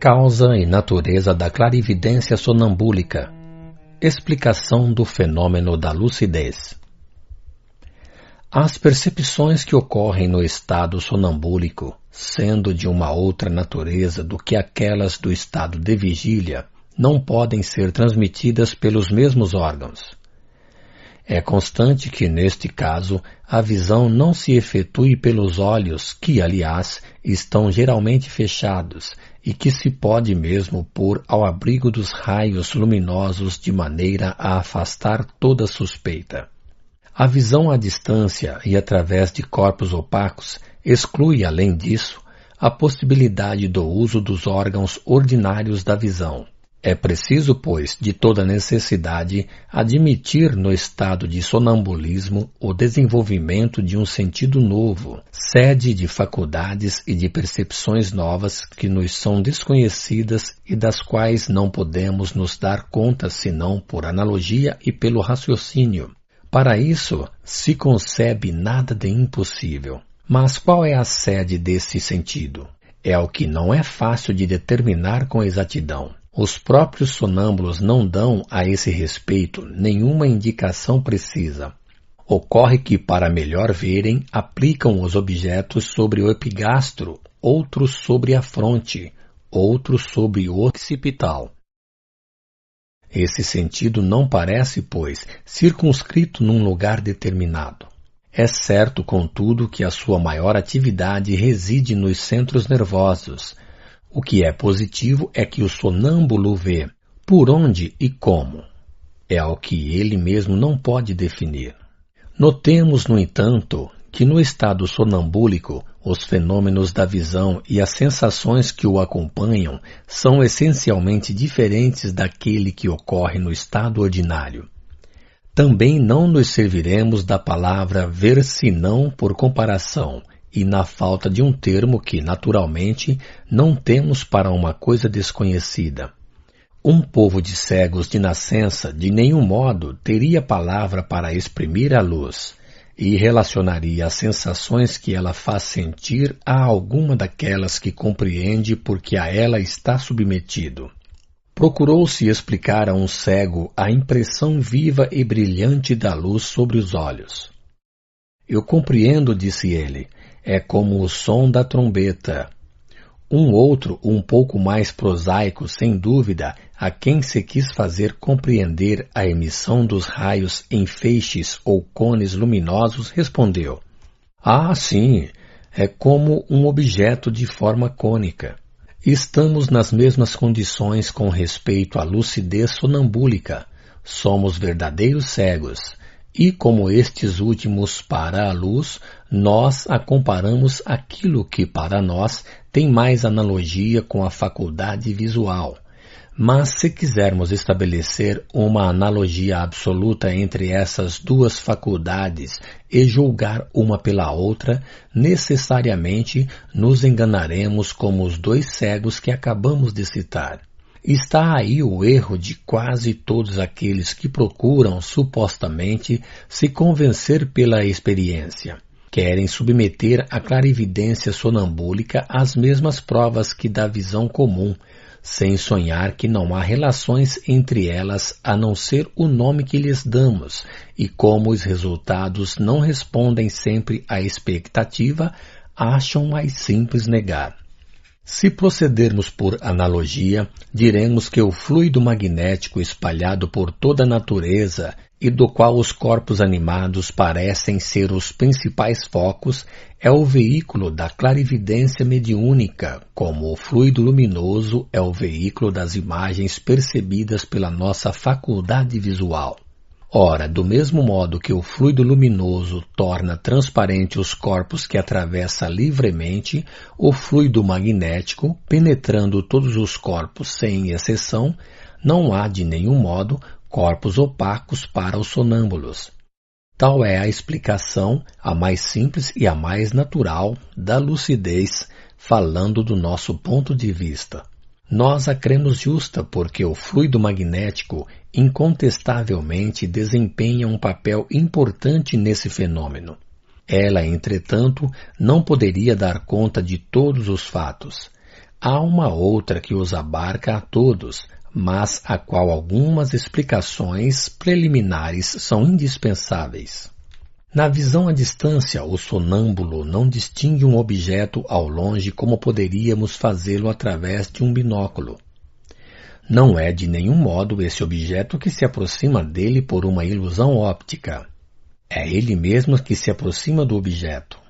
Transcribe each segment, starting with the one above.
Causa e natureza da clarividência sonambúlica. Explicação do fenômeno da lucidez. As percepções que ocorrem no estado sonambúlico, sendo de uma outra natureza do que aquelas do estado de vigília, não podem ser transmitidas pelos mesmos órgãos. É constante que, neste caso, a visão não se efetue pelos olhos que, aliás, estão geralmente fechados e que se pode mesmo pôr ao abrigo dos raios luminosos de maneira a afastar toda suspeita. A visão à distância e através de corpos opacos exclui, além disso, a possibilidade do uso dos órgãos ordinários da visão. É preciso, pois, de toda necessidade, admitir no estado de sonambulismo o desenvolvimento de um sentido novo, sede de faculdades e de percepções novas que nos são desconhecidas e das quais não podemos nos dar conta senão por analogia e pelo raciocínio. Para isso, se concebe nada de impossível. Mas qual é a sede desse sentido? É o que não é fácil de determinar com exatidão. Os próprios sonâmbulos não dão a esse respeito nenhuma indicação precisa. Ocorre que, para melhor verem, aplicam os objetos sobre o epigastro, outros sobre a fronte, outros sobre o occipital. Esse sentido não parece, pois, circunscrito num lugar determinado. É certo, contudo, que a sua maior atividade reside nos centros nervosos. O que é positivo é que o sonâmbulo vê por onde e como. É ao que ele mesmo não pode definir. Notemos, no entanto, que no estado sonambúlico, os fenômenos da visão e as sensações que o acompanham são essencialmente diferentes daquele que ocorre no estado ordinário. Também não nos serviremos da palavra ver senão por comparação, e na falta de um termo que, naturalmente, não temos para uma coisa desconhecida. Um povo de cegos de nascença, de nenhum modo, teria palavra para exprimir a luz, e relacionaria as sensações que ela faz sentir a alguma daquelas que compreende porque a ela está submetido. Procurou-se explicar a um cego a impressão viva e brilhante da luz sobre os olhos. Eu compreendo, disse ele, é como o som da trombeta. Um outro, um pouco mais prosaico, sem dúvida, a quem se quis fazer compreender a emissão dos raios em feixes ou cones luminosos, respondeu: Ah, sim, é como um objeto de forma cônica. Estamos nas mesmas condições com respeito à lucidez sonambúlica. Somos verdadeiros cegos. E como estes últimos para a luz, nós a comparamos àquilo que para nós tem mais analogia com a faculdade visual. Mas se quisermos estabelecer uma analogia absoluta entre essas duas faculdades e julgar uma pela outra, necessariamente nos enganaremos como os dois cegos que acabamos de citar. Está aí o erro de quase todos aqueles que procuram, supostamente, se convencer pela experiência. Querem submeter a clarividência sonambúlica às mesmas provas que da visão comum, sem sonhar que não há relações entre elas a não ser o nome que lhes damos, e como os resultados não respondem sempre à expectativa, acham mais simples negar. Se procedermos por analogia, diremos que o fluido magnético espalhado por toda a natureza e do qual os corpos animados parecem ser os principais focos é o veículo da clarividência mediúnica, como o fluido luminoso é o veículo das imagens percebidas pela nossa faculdade visual. Ora, do mesmo modo que o fluido luminoso torna transparente os corpos que atravessa livremente, o fluido magnético, penetrando todos os corpos sem exceção, não há de nenhum modo corpos opacos para os sonâmbulos. Tal é a explicação, a mais simples e a mais natural, da lucidez, falando do nosso ponto de vista. Nós a cremos justa porque o fluido magnético incontestavelmente desempenha um papel importante nesse fenômeno. Ela, entretanto, não poderia dar conta de todos os fatos. Há uma outra que os abarca a todos, mas a qual algumas explicações preliminares são indispensáveis. Na visão à distância, o sonâmbulo não distingue um objeto ao longe como poderíamos fazê-lo através de um binóculo. Não é de nenhum modo esse objeto que se aproxima dele por uma ilusão óptica. É ele mesmo que se aproxima do objeto.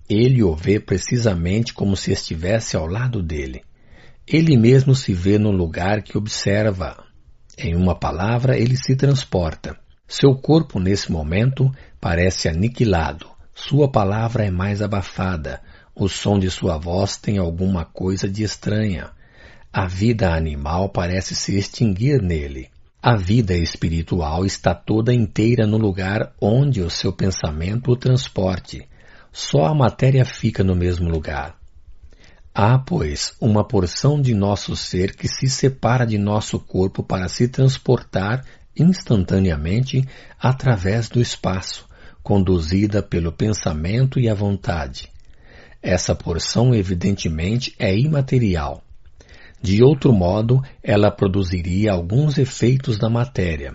Ele o vê precisamente como se estivesse ao lado dele. Ele mesmo se vê no lugar que observa. Em uma palavra, ele se transporta. Seu corpo, nesse momento, parece aniquilado. Sua palavra é mais abafada. O som de sua voz tem alguma coisa de estranha. A vida animal parece se extinguir nele. A vida espiritual está toda inteira no lugar onde o seu pensamento o transporte. Só a matéria fica no mesmo lugar. Há, pois, uma porção de nosso ser que se separa de nosso corpo para se transportar instantaneamente através do espaço, conduzida pelo pensamento e a vontade. Essa porção, evidentemente, é imaterial. De outro modo, ela produziria alguns efeitos da matéria.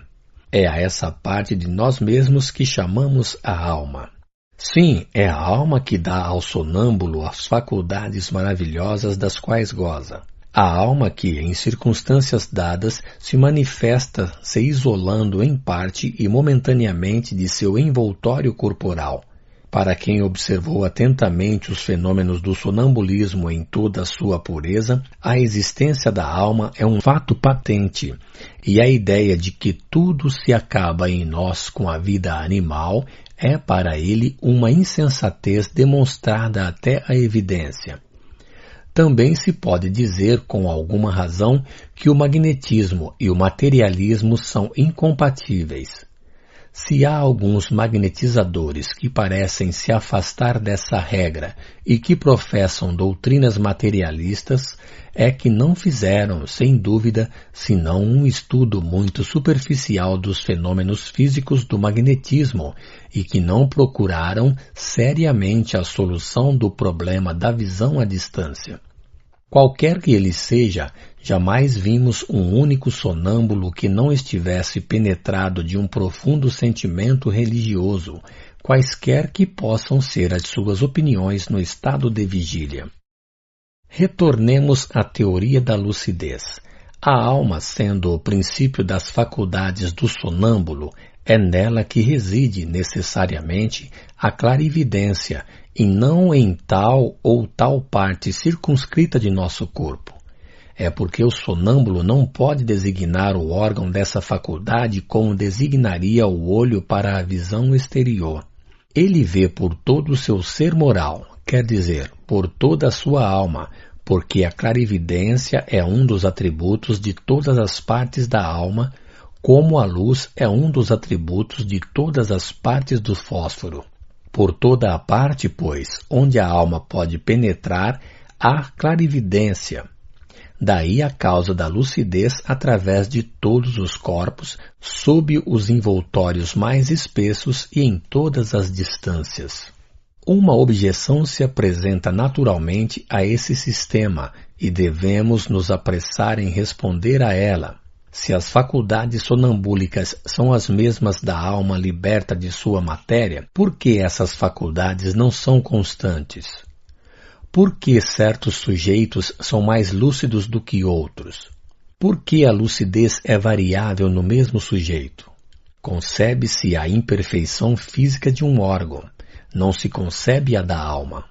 É a essa parte de nós mesmos que chamamos a alma. Sim, é a alma que dá ao sonâmbulo as faculdades maravilhosas das quais goza. A alma que, em circunstâncias dadas, se manifesta se isolando em parte e momentaneamente de seu envoltório corporal. Para quem observou atentamente os fenômenos do sonambulismo em toda a sua pureza, a existência da alma é um fato patente, e a ideia de que tudo se acaba em nós com a vida animal é para ele uma insensatez demonstrada até a evidência. Também se pode dizer com alguma razão que o magnetismo e o materialismo são incompatíveis. Se há alguns magnetizadores que parecem se afastar dessa regra e que professam doutrinas materialistas, é que não fizeram, sem dúvida, senão um estudo muito superficial dos fenômenos físicos do magnetismo e que não procuraram seriamente a solução do problema da visão à distância. Qualquer que ele seja, jamais vimos um único sonâmbulo que não estivesse penetrado de um profundo sentimento religioso, quaisquer que possam ser as suas opiniões no estado de vigília. Retornemos à teoria da lucidez. A alma, sendo o princípio das faculdades do sonâmbulo, é nela que reside necessariamente a clarividência, e não em tal ou tal parte circunscrita de nosso corpo. É porque o sonâmbulo não pode designar o órgão dessa faculdade como designaria o olho para a visão exterior. Ele vê por todo o seu ser moral, quer dizer, por toda a sua alma, porque a clarividência é um dos atributos de todas as partes da alma, como a luz é um dos atributos de todas as partes do fósforo. Por toda a parte, pois, onde a alma pode penetrar, há clarividência. Daí a causa da lucidez através de todos os corpos, sob os envoltórios mais espessos e em todas as distâncias. Uma objeção se apresenta naturalmente a esse sistema e devemos nos apressar em responder a ela. Se as faculdades sonambúlicas são as mesmas da alma liberta de sua matéria, por que essas faculdades não são constantes? Por que certos sujeitos são mais lúcidos do que outros? Por que a lucidez é variável no mesmo sujeito? Concebe-se a imperfeição física de um órgão, não se concebe a da alma.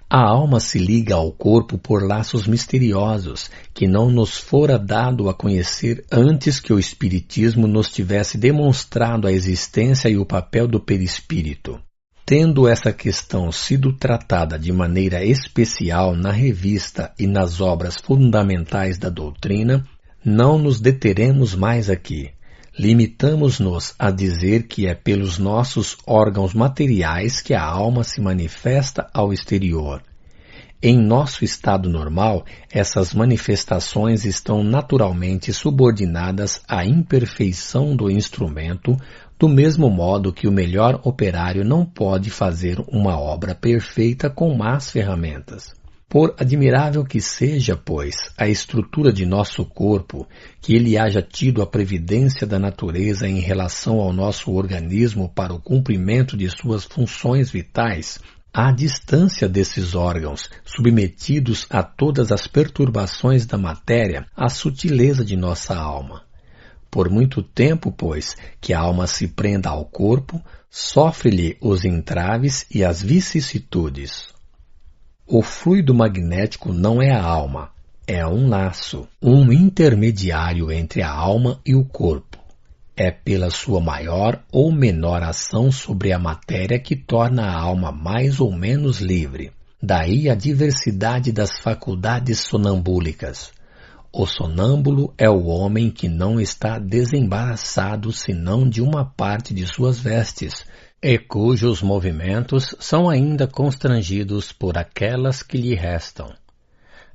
A alma se liga ao corpo por laços misteriosos, que não nos fora dado a conhecer antes que o Espiritismo nos tivesse demonstrado a existência e o papel do perispírito. Tendo essa questão sido tratada de maneira especial na revista e nas obras fundamentais da doutrina, não nos deteremos mais aqui. Limitamos-nos a dizer que é pelos nossos órgãos materiais que a alma se manifesta ao exterior. Em nosso estado normal, essas manifestações estão naturalmente subordinadas à imperfeição do instrumento, do mesmo modo que o melhor operário não pode fazer uma obra perfeita com más ferramentas. Por admirável que seja, pois, a estrutura de nosso corpo, que ele haja tido a previdência da natureza em relação ao nosso organismo para o cumprimento de suas funções vitais, à distância desses órgãos, submetidos a todas as perturbações da matéria, a sutileza de nossa alma. Por muito tempo, pois, que a alma se prenda ao corpo, sofre-lhe os entraves e as vicissitudes. O fluido magnético não é a alma, é um laço, um intermediário entre a alma e o corpo. É pela sua maior ou menor ação sobre a matéria que torna a alma mais ou menos livre. Daí a diversidade das faculdades sonambúlicas. O sonâmbulo é o homem que não está desembaraçado senão de uma parte de suas vestes, e cujos movimentos são ainda constrangidos por aquelas que lhe restam.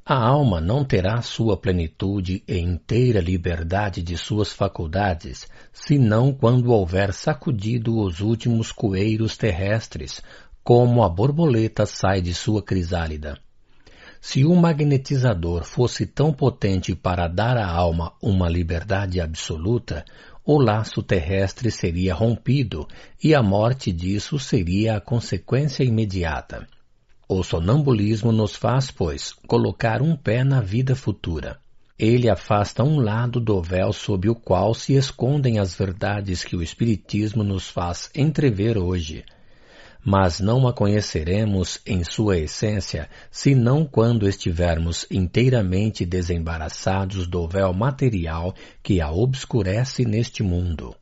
A alma não terá sua plenitude e inteira liberdade de suas faculdades, senão quando houver sacudido os últimos coeiros terrestres, como a borboleta sai de sua crisálida. Se o magnetizador fosse tão potente para dar à alma uma liberdade absoluta, o laço terrestre seria rompido e a morte disso seria a consequência imediata. O sonambulismo nos faz, pois, colocar um pé na vida futura. Ele afasta um lado do véu sob o qual se escondem as verdades que o Espiritismo nos faz entrever hoje. Mas não a conheceremos em sua essência, senão quando estivermos inteiramente desembaraçados do véu material que a obscurece neste mundo.